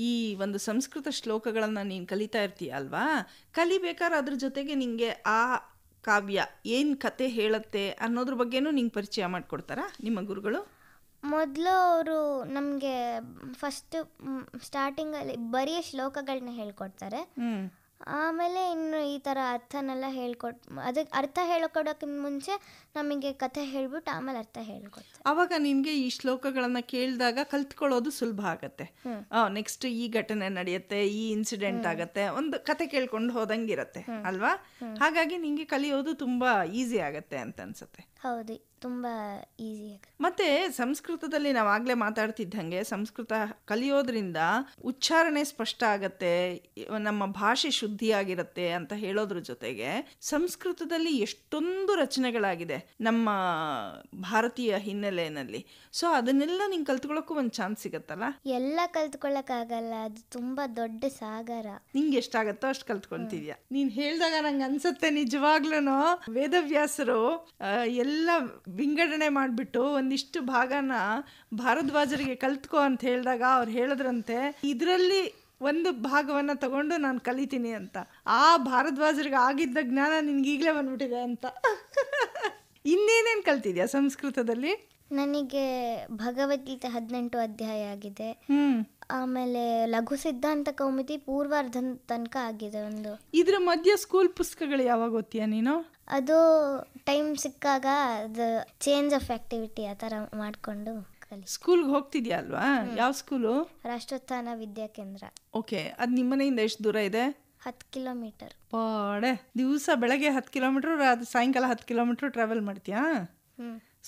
Speaker 1: ಈ ಒಂದು ಸಂಸ್ಕೃತ ಶ್ಲೋಕಗಳನ್ನು ನೀನು ಕಲಿತಾ ಇರ್ತೀಯ ಅಲ್ವಾ, ಕಲಿಬೇಕಾದ್ರೆ ಅದ್ರ ಜೊತೆಗೆ ನಿಂಗೆ ಆ ಕಾವ್ಯ ಏನು ಕತೆ ಹೇಳುತ್ತೆ ಅನ್ನೋದ್ರ ಬಗ್ಗೆನೂ ನಿಂಗೆ ಪರಿಚಯ ಮಾಡಿಕೊಡ್ತಾರಾ ನಿಮ್ಮ ಗುರುಗಳು?
Speaker 2: ಮೊದಲು ಅವರು ನಮಗೆ ಫಸ್ಟ್ ಸ್ಟಾರ್ಟಿಂಗಲ್ಲಿ ಬರೀ ಶ್ಲೋಕಗಳನ್ನ ಹೇಳ್ಕೊಡ್ತಾರೆ. ಆಮೇಲೆ ಇನ್ನು ಈ ಥರ ಅರ್ಥನೆಲ್ಲ ಅದಕ್ಕೆ ಅರ್ಥ ಹೇಳ್ಕೊಡೋಕ್ಕಿಂತ ಮುಂಚೆ ನಮಗೆ ಕಥೆ ಹೇಳ್ಬಿಟ್ಟು ಆಮೇಲೆ ಅರ್ಥ ಹೇಳ್ಕೊಡ್ತಾರೆ.
Speaker 1: ಆವಾಗ ನಿನಗೆ ಈ ಶ್ಲೋಕಗಳನ್ನು ಕೇಳಿದಾಗ ಕಲ್ತ್ಕೊಳ್ಳೋದು ಸುಲಭ ಆಗತ್ತೆ. ನೆಕ್ಸ್ಟ್ ಈ ಘಟನೆ ನಡೆಯುತ್ತೆ, ಈ ಇನ್ಸಿಡೆಂಟ್ ಆಗತ್ತೆ, ಒಂದು ಕತೆ ಕೇಳ್ಕೊಂಡು ಹೋದಂಗಿರತ್ತೆ ಅಲ್ವಾ. ಹಾಗಾಗಿ ನಿಂಗೆ ಕಲಿಯೋದು ತುಂಬಾ ಈಸಿ ಆಗತ್ತೆ ಅಂತ ಅನ್ಸುತ್ತೆ.
Speaker 2: ಹೌದು, ತುಂಬ ಈಸಿ ಆಗುತ್ತೆ.
Speaker 1: ಮತ್ತೆ ಸಂಸ್ಕೃತದಲ್ಲಿ ನಾವಾಗಲೇ ಮಾತಾಡ್ತಿದ್ದಂಗೆ ಸಂಸ್ಕೃತ ಕಲಿಯೋದ್ರಿಂದ ಉಚ್ಚಾರಣೆ ಸ್ಪಷ್ಟ ಆಗತ್ತೆ, ನಮ್ಮ ಭಾಷೆ ಶುದ್ಧಿಯಾಗಿರುತ್ತೆ ಅಂತ ಹೇಳೋದ್ರ ಜೊತೆಗೆ ಸಂಸ್ಕೃತದಲ್ಲಿ ಎಷ್ಟೊಂದು ರಚನೆಗಳಾಗಿದೆ ನಮ್ಮ ಭಾರತೀಯ ಹಿನ್ನೆಲೆಯಲ್ಲಿ. ಸೊ ಅದನ್ನೆಲ್ಲ ನಿಂಗೆ ಕಲ್ತ್ಕೊಳ್ಳೋಕ್ಕೂ ಒಂದು ಚಾನ್ಸ್ ಸಿಗತ್ತಲ್ಲ.
Speaker 2: ಎಲ್ಲ ಕಲ್ತ್ಕೊಳ್ಳೋಕ್ಕಾಗಲ್ಲ, ಅದು ತುಂಬ ದೊಡ್ಡ ಸಾಗರ.
Speaker 1: ನಿಂಗೆ ಎಷ್ಟಾಗತ್ತೋ ಅಷ್ಟು ಕಲ್ತ್ಕೊಂತಿದ್ಯಾ. ನೀನು ಹೇಳಿದಾಗ ನಂಗೆ ಅನ್ಸುತ್ತೆ ನಿಜವಾಗ್ಲೂ ವೇದವ್ಯಾಸರು ಎಲ್ಲ ವಿಂಗಡಣೆ ಮಾಡಿಬಿಟ್ಟು ಒಂದಿಷ್ಟು ಭಾಗನ ಭಾರದ್ವಾಜರಿಗೆ ಕಲ್ತ್ಕೋ ಅಂತ ಹೇಳಿದಾಗ ಅವ್ರು ಹೇಳಿದ್ರಂತೆ, ಇದರಲ್ಲಿ ಒಂದು ಭಾಗವನ್ನು ತಗೊಂಡು ನಾನು ಕಲಿತೀನಿ ಅಂತ. ಆ ಭಾರದ್ವಾಜರಿಗೆ ಆಗಿದ್ದ ಜ್ಞಾನ ನಿನ್ಗೀಗಲೇ ಬಂದ್ಬಿಟ್ಟಿದೆ ಅಂತ. ಇನ್ನೇನೇನು ಕಲ್ತಿದ್ಯಾ ಸಂಸ್ಕೃತದಲ್ಲಿ?
Speaker 2: ನನಗೆ ಭಗವದ್ಗೀತೆ 18 ಅಧ್ಯಾಯ ಆಗಿದೆ. ಆಮೇಲೆ ಲಘು ಸಿದ್ಧಾಂತ ಕೌಮುದಿ ಪೂರ್ವಾರ್ಧ ತನಕ ಆಗಿದೆ ಒಂದು.
Speaker 1: ಇದ್ರ ಮಧ್ಯೆ ಸ್ಕೂಲ್ ಪುಸ್ತಕಗಳು ಯಾವಾಗ ಓದ್ತೀಯಾ ನೀನು?
Speaker 2: ಅದು ಟೈಮ್ ಸಿಕ್ಕಾಗ ಅದು ಚೇಂಜ್ ಆಫ್ ಆಕ್ಟಿವಿಟಿ ಆ ಥರ ಮಾಡಿಕೊಂಡು
Speaker 1: ಸ್ಕೂಲ್ಗೆ ಹೋಗ್ತಿದ್ಯಾ ಅಲ್ವಾ? ಯಾವ ಸ್ಕೂಲು?
Speaker 2: ರಾಷ್ಟ್ರೋತ್ಥಾನ ವಿದ್ಯಾಕೇಂದ್ರ.
Speaker 1: ಓಕೆ, ಅದು ನಿಮ್ಮ ಮನೆಯಿಂದ ಎಷ್ಟು ದೂರ ಇದೆ?
Speaker 2: 10 ಕಿಲೋಮೀಟರ್.
Speaker 1: ಪಾಡೆ, ದಿವಸ ಬೆಳಗ್ಗೆ 10 ಕಿಲೋಮೀಟ್ರ್, ಅದು ಸಾಯಂಕಾಲ 10 ಕಿಲೋಮೀಟ್ರ್ ಟ್ರಾವೆಲ್ ಮಾಡ್ತೀಯಾ?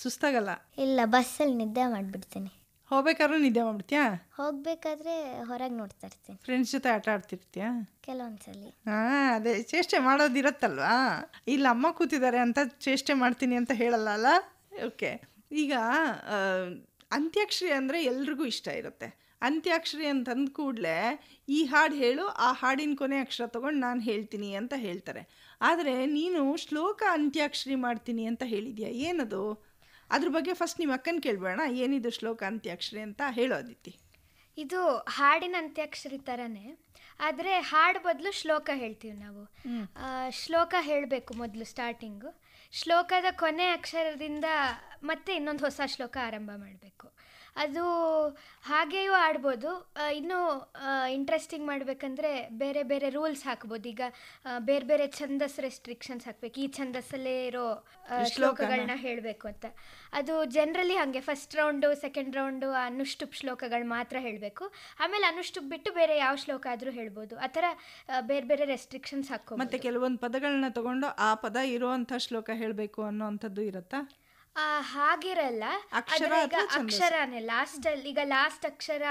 Speaker 1: ಸುಸ್ತಾಗಲ್ಲ?
Speaker 2: ಇಲ್ಲ, ಬಸ್ಸಲ್ಲಿ ನಿದ್ದೆ ಮಾಡಿಬಿಡ್ತೀನಿ.
Speaker 1: ಹೋಗ್ಬೇಕಾದ್ರೂ ನಿದ್ದೆ ಮಾಡ್ಬಿಡ್ತೀಯಾ?
Speaker 2: ಹೋಗ್ಬೇಕಾದ್ರೆ ಹೊರಗೆ ನೋಡ್ತಾ ಇರ್ತೀನಿ.
Speaker 1: ಫ್ರೆಂಡ್ಸ್ ಜೊತೆ ಆಟ ಆಡ್ತಿರ್ತೀಯಾ?
Speaker 2: ಕೆಲವೊಂದ್ಸಲಿ.
Speaker 1: ಅದೇ ಚೇಷ್ಟೆ ಮಾಡೋದಿರತ್ತಲ್ವಾ. ಇಲ್ಲ ಅಮ್ಮ ಕೂತಿದ್ದಾರೆ ಅಂತ ಚೇಷ್ಟೆ ಮಾಡ್ತೀನಿ ಅಂತ ಹೇಳಲ್ಲ ಅಲ್ಲ. ಓಕೆ, ಈಗ ಅಂತ್ಯಾಕ್ಷರಿ ಅಂದರೆ ಎಲ್ರಿಗೂ ಇಷ್ಟ ಇರುತ್ತೆ. ಅಂತ್ಯಾಕ್ಷರಿ ಅಂತಂದ ಕೂಡಲೇ ಈ ಹಾಡು ಹೇಳು, ಆ ಹಾಡಿನ ಕೊನೆ ಅಕ್ಷರ ತೊಗೊಂಡು ನಾನು ಹೇಳ್ತೀನಿ ಅಂತ ಹೇಳ್ತಾರೆ. ಆದರೆ ನೀನು ಶ್ಲೋಕ ಅಂತ್ಯಾಕ್ಷರಿ ಮಾಡ್ತೀನಿ ಅಂತ ಹೇಳಿದ್ಯಾ, ಏನದು? ಅದ್ರ ಬಗ್ಗೆ ಫಸ್ಟ್ ನಿಮ್ಮ ಅಕ್ಕನ ಕೇಳಬೇಡ, ಏನಿದು ಶ್ಲೋಕ ಅಂತ್ಯಾಕ್ಷರಿ ಅಂತ ಹೇಳೋ ಅದಿತಿ.
Speaker 3: ಇದು ಹಾಡಿನ ಅಂತ್ಯಾಕ್ಷರಿ ಥರನೇ, ಆದರೆ ಹಾಡು ಬದಲು ಶ್ಲೋಕ ಹೇಳ್ತೀವಿ ನಾವು. ಶ್ಲೋಕ ಹೇಳಬೇಕು ಮೊದಲು ಸ್ಟಾರ್ಟಿಂಗು, ಶ್ಲೋಕದ ಕೊನೆ ಅಕ್ಷರದಿಂದ ಮತ್ತೆ ಇನ್ನೊಂದು ಹೊಸ ಶ್ಲೋಕ ಆರಂಭ ಮಾಡಬೇಕು. ಅದು ಹಾಗೆಯೂ ಆಡ್ಬೋದು. ಇನ್ನೂ ಇಂಟ್ರೆಸ್ಟಿಂಗ್ ಮಾಡಬೇಕಂದ್ರೆ ಬೇರೆ ಬೇರೆ ರೂಲ್ಸ್ ಹಾಕ್ಬೋದು. ಈಗ ಬೇರೆ ಬೇರೆ ಛಂದಸ್ ರೆಸ್ಟ್ರಿಕ್ಷನ್ಸ್ ಹಾಕಬೇಕು, ಈ ಛಂದಸ್ಸಲ್ಲೇ ಇರೋ ಶ್ಲೋಕಗಳನ್ನ ಹೇಳಬೇಕು ಅಂತ. ಅದು ಜನರಲಿ ಹಾಗೆ ಫಸ್ಟ್ ರೌಂಡು ಸೆಕೆಂಡ್ ರೌಂಡು ಅನುಷ್ಟುಪ್ ಶ್ಲೋಕಗಳು ಮಾತ್ರ ಹೇಳಬೇಕು, ಆಮೇಲೆ ಅನುಷ್ಟುಪ್ ಬಿಟ್ಟು ಬೇರೆ ಯಾವ ಶ್ಲೋಕ ಆದರೂ ಹೇಳ್ಬೋದು. ಆ ಥರ ಬೇರೆ ಬೇರೆ ರೆಸ್ಟ್ರಿಕ್ಷನ್ಸ್ ಹಾಕೋ.
Speaker 1: ಮತ್ತೆ ಕೆಲವೊಂದು ಪದಗಳನ್ನ ತಗೊಂಡು ಆ ಪದ ಇರೋವಂಥ ಶ್ಲೋಕ ಹೇಳಬೇಕು ಅನ್ನೋವಂಥದ್ದು ಇರುತ್ತಾ?
Speaker 3: ಹಾಗಿರಲ್ಲ, ಅಕ್ಷರನೇ ಲಾಸ್ಟಲ್ಲಿ. ಈಗ ಲಾಸ್ಟ್ ಅಕ್ಷರ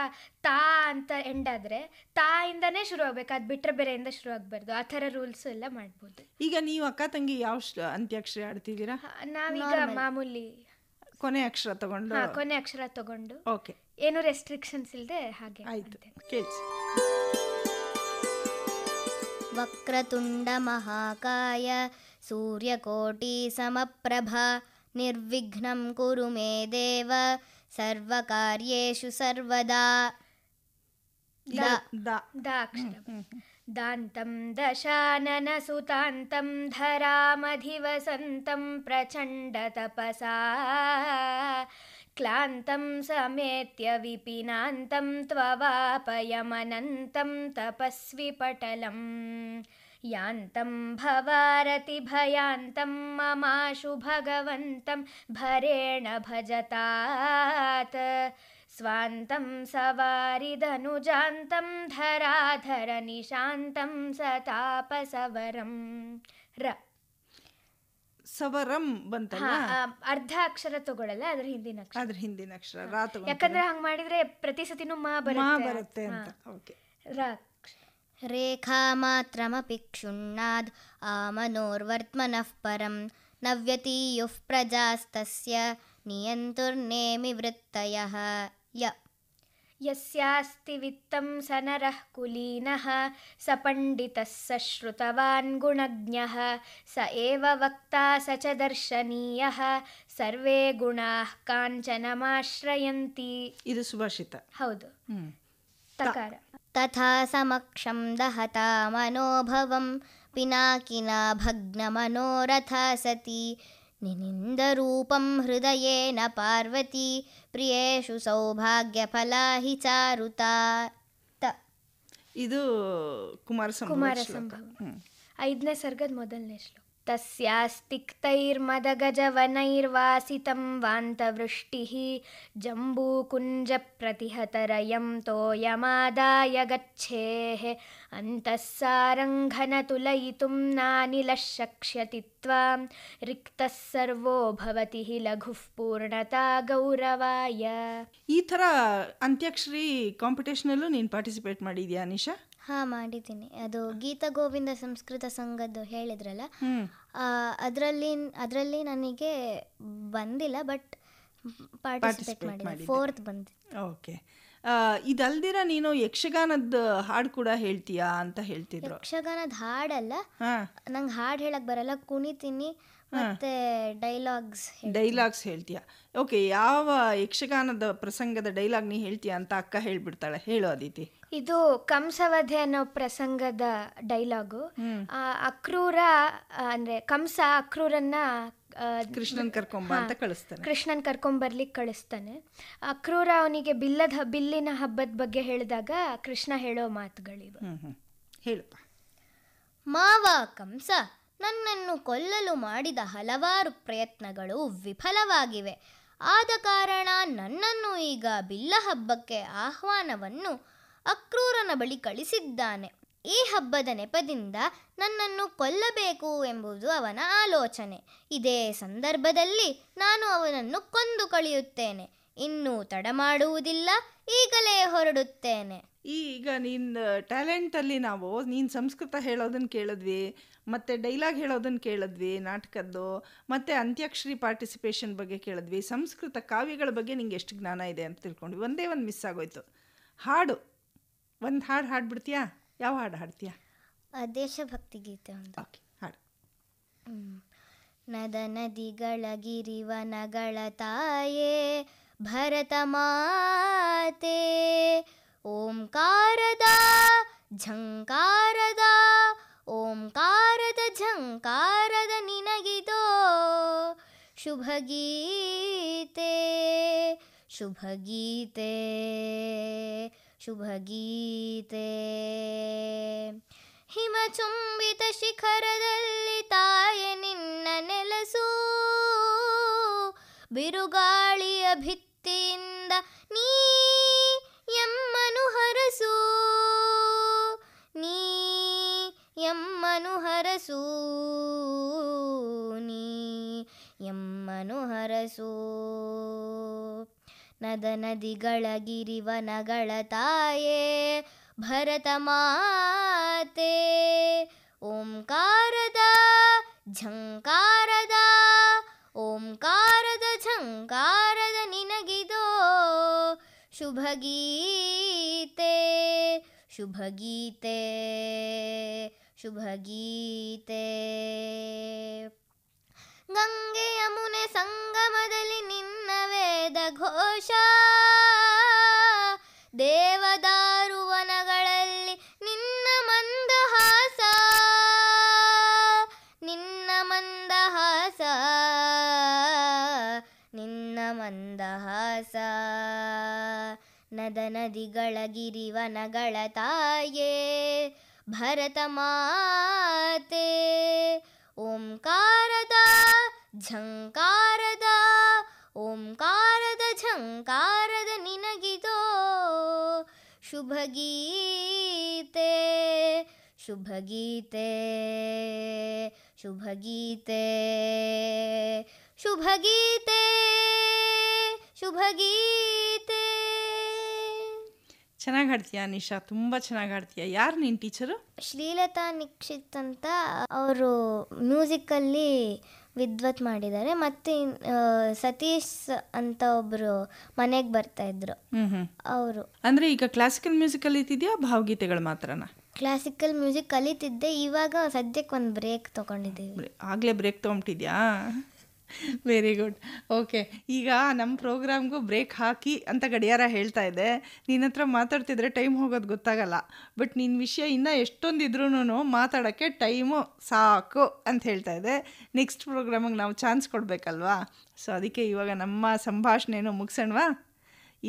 Speaker 3: ತಾ ಅಂತ ಎಂಡ್ ಆದ್ರೆ ತಾ ಇಂದಾನೇ ಶುರು ಆಗ್ಬೇಕು, ಅದು ಬಿಟ್ರೆ ಬೇರೆಯಿಂದ ಶುರು ಆಗ್ಬಾರ್ದು. ಆ ಥರ ರೂಲ್ಸ್ ಎಲ್ಲ ಮಾಡ್ಬೋದು.
Speaker 1: ಈಗ ನೀವು ಅಕ್ಕ ತಂಗಿ ಯಾವ ಅಂತ್ಯಾಕ್ಷರಿ ಆಡ್ತಿದ್ದೀರಾ?
Speaker 3: ನಾವೀಗ ಮಾಮೂಲಿ
Speaker 1: ಕೊನೆ ಅಕ್ಷರ ತಗೊಂಡು ಓಕೆ,
Speaker 3: ಏನು ರೆಸ್ಟ್ರಿಕ್ಷನ್ಸ್ ಇಲ್ಲದೆ ಹಾಗೆ.
Speaker 1: ಆಯ್ತು, ಕೇಳಿಸಿ.
Speaker 2: ವಕ್ರತುಂಡ ಮಹಾಕಾಯ ಸೂರ್ಯಕೋಟಿ ಸಮಪ್ರಭಾ ನಿರ್ವಿಘ್ನಂ ಕುರು ಮೇ ದೇವ ಸರ್ವಕಾರ್ಯೇಷು ಸರ್ವದಾ. ದಾಂತಂ ದಶಾನನ ಸುತಾಂತಂ ಧರಾಮಧಿವಸಂತಂ ಪ್ರಚಂಡ ತಪಸಾ ಕ್ಲಾಂತಂ ಸಮೇತ್ಯ ವಿಪಿನಾಂತಂ ತ್ವವಾಪಯಮನಂತಂ ತಪಸ್ವಿ ಪಟಲಂ ಯಾಂತಂ ಭವಾರತಿ ಭಯಾಂತಂ ಮಮಾಶು ಭಗವಂತಂ ಭರೇಣ ಭಜತಾತ್ ಸ್ವಾಂತಂ ಸವಾರಿಧನುಜಾಂತಂ ಧರಾಧರ ನಿಶಾಂತಂ ಸತಾಪಸವರಂ.
Speaker 1: ಸವರಂ ಬಂತಲ್ಲ,
Speaker 3: ಅರ್ಧ ಅಕ್ಷರ ತಗೊಳ್ಳಲ್ಲ, ಅದ್ರ ಹಿಂದಿನ
Speaker 1: ಅಕ್ಷರ ರಾ ತಗೊಂಡು,
Speaker 3: ಯಾಕಂದ್ರೆ ಹಂಗ್ ಮಾಡಿದ್ರೆ ಪ್ರತಿ ಸತಿನೂ ಮಾ
Speaker 1: ಬರುತ್ತೆ ಅಂತ. ಓಕೆ.
Speaker 2: ರೇಖಾ ಮಾತ್ರಮಪಿ ಕ್ಷುಣ್ಣಾದ್ ಆಮನೋರ್ವರ್ತ್ಮನಃ ಪರಂ ನವ್ಯತೀಯುಃ ಪ್ರಜಾಸ್ತಸ್ಯ ನಿಯಂತುರ್ನೇಮಿ ವೃತ್ತಯಃ. ಯಸ್ಯಾಸ್ತಿ ವಿತ್ತಂ ಸ ನರಃ ಕುಲೀನಃ ಸ ಪಂಡಿತಃ ಸ ಶ್ರುತವಾನ್ ಗುಣಜ್ಞಃ ಸ ಏವ ವಕ್ತಾ ಸ ಚ ದರ್ಶನೀಯಃ ಸರ್ವೇ ಗುಣಾಃ ಕಾಂಚನಮಾಶ್ರಯಂತಿ.
Speaker 1: ಇದು ಸುಭಾಷಿತ.
Speaker 3: ಹೌದು. ತಕಾರ.
Speaker 2: ತಥಾ ಸಮಕ್ಷಂ ದಹತಾ ಮನೋಭವಂ ಪಿನಾಕಿನಾ ಭಗ್ನಮನೋರಥಾ ಸತಿ ನಿನಿಂದ ರೂಪಂ ಹೃದಯೇನ ಪಾರ್ವತಿ ಪ್ರಿಯೇಷು ಸೌಭಾಗ್ಯಫಲಾ ಹಿ ಚಾರುತಾ.
Speaker 1: ಇದು ಕುಮಾರ ಸಂಭವ.
Speaker 3: 5ನೇ ಸರ್ಗದ ಮೊದಲನೇ ಶ್ಲೋಕ. ತಸ್ಯಾಸ್ತಿಕ್ತೈರ್ಮದಗಜವನೈರ್ವಾಸಿತಂ ವಾಂತವೃಷ್ಟಿಃ ಜಂಬೂಕುಂಜಪ್ರತಿಹತರಯಂ ತೋಯಮಾದಾಯ ಗಚ್ಚೇಃ ಅಂತಸ್ಸಾರಂಘನತುಲಯಿತುಂ ನಾನಿಲಃ ಶಕ್ಷ್ಯತಿ ತ್ವಾಂ ರಿಕ್ತಃ ಸರ್ವೋ ಭವತಿ ಹಿ ಲಘುಃ ಪೂರ್ಣತಾ ಗೌರವಾಯ.
Speaker 1: ಈ ಥರ ಅಂತ್ಯಾಕ್ಷರಿ ಕಾಂಪಿಟೇಷನಲ್ಲೂ ನೀನು ಪಾರ್ಟಿಸಿಪೇಟ್ ಮಾಡಿದ್ಯಾ ನಿಶಾ?
Speaker 2: ಹಾಂ, ಮಾಡಿದ್ದೀನಿ. ಅದು ಗೀತ ಗೋವಿಂದ ಸಂಸ್ಕೃತ ಸಂಘದ್ದು ಹೇಳಿದ್ರಲ್ಲ, ಅದರಲ್ಲಿ ನನಗೆ ಬಂದಿಲ್ಲ, ಬಟ್ ಪಾರ್ಟಿಸಿಪೇಟ್ ಮಾಡಿದ್ದೆ. 4th ಬಂದಿತ್ತು.
Speaker 1: ಓಕೆ. ಇದಲ್ದಿರ ನೀನು ಯಕ್ಷಗಾನದ ಹಾಡು ಕೂಡ ಹೇಳ್ತೀಯಾ ಅಂತ ಹೇಳ್ತಿದ್ರು.
Speaker 2: ಯಕ್ಷಗಾನದ ಹಾಡಲ್ಲ, ನಂಗೆ ಹಾಡು ಹೇಳಕ್ ಬರಲ್ಲ, ಕುಣಿತೀನಿ ಮತ್ತೆ
Speaker 1: ಡೈಲಾಗ್ಸ್ ಹೇಳ್ತೀಯಾ? ಓಕೆ. ಯಾವ ಯಕ್ಷಗಾನದ ಪ್ರಸಂಗದ ಡೈಲಾಗ್ ನೀ ಹೇಳ್ತೀಯಾ ಅಂತ ಅಕ್ಕ ಹೇಳ್ಬಿಡ್ತಾಳೆ, ಹೇಳೋ ಅದಿತಿ.
Speaker 3: ಇದು ಕಂಸವಧೆ ಅನ್ನೋ ಪ್ರಸಂಗದ ಡೈಲಾಗು. ಅಕ್ರೂರ ಅಂದ್ರೆ ಕಂಸ ಅಕ್ರೂರನ್ನ
Speaker 1: ಕೃಷ್ಣನ್
Speaker 3: ಕರ್ಕೊಂಬರ್ಲಿಕ್ಕೆ ಕಳಿಸ್ತಾನೆ. ಅಕ್ರೂರ ಅವನಿಗೆ ಬಿಲ್ಲಿನ ಹಬ್ಬದ ಬಗ್ಗೆ ಹೇಳಿದಾಗ ಕೃಷ್ಣ ಹೇಳೋ ಮಾತುಗಳಿವು.
Speaker 1: ಹೇಳಪ್ಪ.
Speaker 2: ಮಾವ ಕಂಸ, ನನ್ನನ್ನು ಕೊಲ್ಲಲು ಮಾಡಿದ ಹಲವಾರು ಪ್ರಯತ್ನಗಳು ವಿಫಲವಾಗಿವೆ. ಆದ ಕಾರಣ ನನ್ನನ್ನು ಈಗ ಬಿಲ್ಲ ಹಬ್ಬಕ್ಕೆ ಆಹ್ವಾನವನ್ನು ಅಕ್ರೂರನ ಬಳಿ ಕಳಿಸಿದ್ದಾನೆ. ಈ ಹಬ್ಬದ ನೆಪದಿಂದ ನನ್ನನ್ನು ಕೊಲ್ಲಬೇಕು ಎಂಬುದು ಅವನ ಆಲೋಚನೆ. ಇದೇ ಸಂದರ್ಭದಲ್ಲಿ ನಾನು ಅವನನ್ನು ಕೊಂದು ಕಳೆಯುತ್ತೇನೆ. ಇನ್ನೂ ತಡ ಮಾಡುವುದಿಲ್ಲ, ಈಗಲೇ ಹೊರಡುತ್ತೇನೆ.
Speaker 1: ಈಗ ನಿನ್ನ ಟ್ಯಾಲೆಂಟಲ್ಲಿ ನೀನು ಸಂಸ್ಕೃತ ಹೇಳೋದನ್ನು ಕೇಳಿದ್ವಿ, ಮತ್ತು ಡೈಲಾಗ್ ಹೇಳೋದನ್ನು ಕೇಳಿದ್ವಿ ನಾಟಕದ್ದು, ಮತ್ತು ಅಂತ್ಯಾಕ್ಷರಿ ಪಾರ್ಟಿಸಿಪೇಷನ್ ಬಗ್ಗೆ ಕೇಳಿದ್ವಿ, ಸಂಸ್ಕೃತ ಕಾವ್ಯಗಳ ಬಗ್ಗೆ ನಿಂಗೆ ಎಷ್ಟು ಜ್ಞಾನ ಇದೆ ಅಂತ ತಿಳ್ಕೊಂಡ್ವಿ. ಒಂದೇ ಒಂದು ಮಿಸ್ ಆಗೋಯ್ತು, ಹಾಡು ಒಂದು ಹಾಡು ಹಾಡ್ಬಿಡ್ತೀಯಾ? ಯಾವ ಹಾಡು ಹಾಡ್ತೀಯಾ?
Speaker 2: ದೇಶಭಕ್ತಿ ಗೀತೆ ಒಂದು.
Speaker 1: ಓಕೆ, ಹಾಡು.
Speaker 2: ನದ ನದಿಗಳ ಗಿರಿವನಗಳ ತಾಯೇ ಭರತ ಮಾತೆ, ಓಂಕಾರದ ಝಂಕಾರದ ಓಂಕಾರದ ಝಂಕಾರದ ನಿನಗಿದೋ ಶುಭ ಗೀತೆ ಶುಭ ಗೀತೆ ಶುಭ ಗೀತೆ. ಹಿಮಚುಂಬಿತ ಶಿಖರದಲ್ಲಿ ತಾಯೆ ನಿನ್ನ ನೆಲಸು, ಬಿರುಗಾಳಿಯ ಭಿತ್ತಿಯಿಂದ ನೀ ಎಮ್ಮನು ಹರಸು, ನೀ ಎಮ್ಮನು ಹರಸು, ನೀ ಎಮ್ಮನು ಹರಸು. ನದ ನದಿಗಳ ಗಿರಿವನಗಳ ತಾಯೇ ಭರತ ಮಾತೆ, ಓಂಕಾರದ ಝಂಕಾರದ ಓಂಕಾರದ ಝಂಕಾರದ ನಿನಗಿದೋ ಶುಭ ಗೀತೆ ಶುಭ ಗೀತೆ ಶುಭ ಗೀತೆ. ಗಂಗೆ ಯಮುನೆ ಸಂಗಮದಲ್ಲಿ ನಿನ್ನ ವೇದ ಘೋಷ, ದೇವದಾರುವನಗಳಲ್ಲಿ ನಿನ್ನ ಮಂದಹಾಸ, ನಿನ್ನ ಮಂದಹಾಸ, ನಿನ್ನ ಮಂದಹಾಸ. ನದ ನದಿಗಳ ಗಿರಿವನಗಳ ತಾಯೇ ಭರತ ಮಾತೆ, ಓಂಕಾರದ ಝಂಕಾರದ ಓಂಕಾರದ ಝಂಕಾರದ ನಿನಗಿದೋ ಶುಭ ಗೀತೆ ಶುಭ ಗೀತೆ ಶುಭ ಗೀತೆ ಶುಭ ಗೀತೆ ಶುಭ ಗೀತೆ.
Speaker 1: ಚೆನ್ನಾಗಿ ಹಾಡ್ತೀಯಾ ನಿಶಾ, ತುಂಬ ಚೆನ್ನಾಗಿ ಹಾಡ್ತೀಯಾ. ಯಾರು ನಿನ್ನ ಟೀಚರು?
Speaker 2: ಶ್ರೀಲತಾ ನಿಕ್ಷಿತ್ ಅಂತ, ಅವರು ಮ್ಯೂಸಿಕಲ್ಲಿ ವಿದ್ವತ್ ಮಾಡಿದ್ದಾರೆ. ಮತ್ತು ಸತೀಶ್ ಅಂತ ಒಬ್ಬರು ಮನೆಗೆ ಬರ್ತಾಯಿದ್ರು, ಅವರು.
Speaker 1: ಅಂದರೆ ಈಗ ಕ್ಲಾಸಿಕಲ್ ಮ್ಯೂಸಿಕ್ ಕಲಿತಿದ್ಯಾ, ಭಾವಗೀತೆಗಳು ಮಾತ್ರನಾ?
Speaker 2: ಕ್ಲಾಸಿಕಲ್ ಮ್ಯೂಸಿಕ್ ಕಲಿತಿದ್ದೆ, ಇವಾಗ ಸದ್ಯಕ್ಕೆ ಒಂದು ಬ್ರೇಕ್ ತೊಗೊಂಡಿದ್ದೀವಿ.
Speaker 1: ಆಗಲೇ ಬ್ರೇಕ್ ತೊಗೊಂಬಿಟ್ಟಿದ್ಯಾ? Very good. ಓಕೆ, ಈಗ ನಮ್ಮ ಪ್ರೋಗ್ರಾಮ್ಗೂ ಬ್ರೇಕ್ ಹಾಕಿ ಅಂತ ಗಡಿಯಾರ ಹೇಳ್ತಾ ಇದೆ. ನಿನ್ನ ಹತ್ರ ಮಾತಾಡ್ತಿದ್ರೆ ಟೈಮ್ ಹೋಗೋದು ಗೊತ್ತಾಗಲ್ಲ. ಬಟ್ ನಿನ್ನ ವಿಷಯ ಇನ್ನೂ ಎಷ್ಟೊಂದಿದ್ರೂ ಮಾತಾಡೋಕ್ಕೆ ಟೈಮು ಸಾಕು ಅಂತ ಹೇಳ್ತಾ ಇದೆ. ನೆಕ್ಸ್ಟ್ ಪ್ರೋಗ್ರಾಮಿಗೆ ನಾವು ಚಾನ್ಸ್ ಕೊಡಬೇಕಲ್ವಾ? ಸೊ ಅದಕ್ಕೆ ಇವಾಗ ನಮ್ಮ ಸಂಭಾಷಣೆನೂ ಮುಗಿಸೋಣವಾ?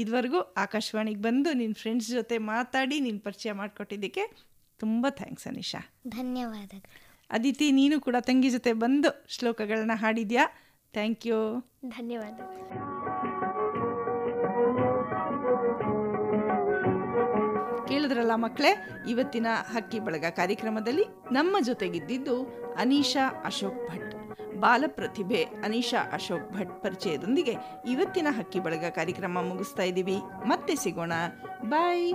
Speaker 1: ಇದುವರೆಗೂ ಆಕಾಶವಾಣಿಗೆ ಬಂದು ನಿನ್ನ ಫ್ರೆಂಡ್ಸ್ ಜೊತೆ ಮಾತಾಡಿ ನಿನ್ನ ಪರಿಚಯ ಮಾಡಿಕೊಟ್ಟಿದ್ದಕ್ಕೆ ತುಂಬ ಥ್ಯಾಂಕ್ಸ್ ಅನಿಶಾ.
Speaker 2: ಧನ್ಯವಾದಗಳು.
Speaker 1: ಅದಿತಿ, ನೀನು ಕೂಡ ತಂಗಿ ಜೊತೆ ಬಂದು ಶ್ಲೋಕಗಳನ್ನ ಹಾಡಿದ್ಯಾ. Thank you.
Speaker 3: ಧನ್ಯವಾದಗಳು.
Speaker 1: ಕೇಳಿದ್ರಲ್ಲ ಮಕ್ಕಳೇ, ಇವತ್ತಿನ ಹಕ್ಕಿ ಬಳಗ ಕಾರ್ಯಕ್ರಮದಲ್ಲಿ ನಮ್ಮ ಜೊತೆಗಿದ್ದಿದ್ದು ಅನೀಶಾ ಅಶೋಕ್ ಭಟ್. ಬಾಲಪ್ರತಿಭೆ ಅನೀಶಾ ಅಶೋಕ್ ಭಟ್ ಪರಿಚಯದೊಂದಿಗೆ ಇವತ್ತಿನ ಹಕ್ಕಿ ಬಳಗ ಕಾರ್ಯಕ್ರಮ ಮುಗಿಸ್ತಾ ಇದ್ದೀವಿ. ಮತ್ತೆ ಸಿಗೋಣ. ಬಾಯ್.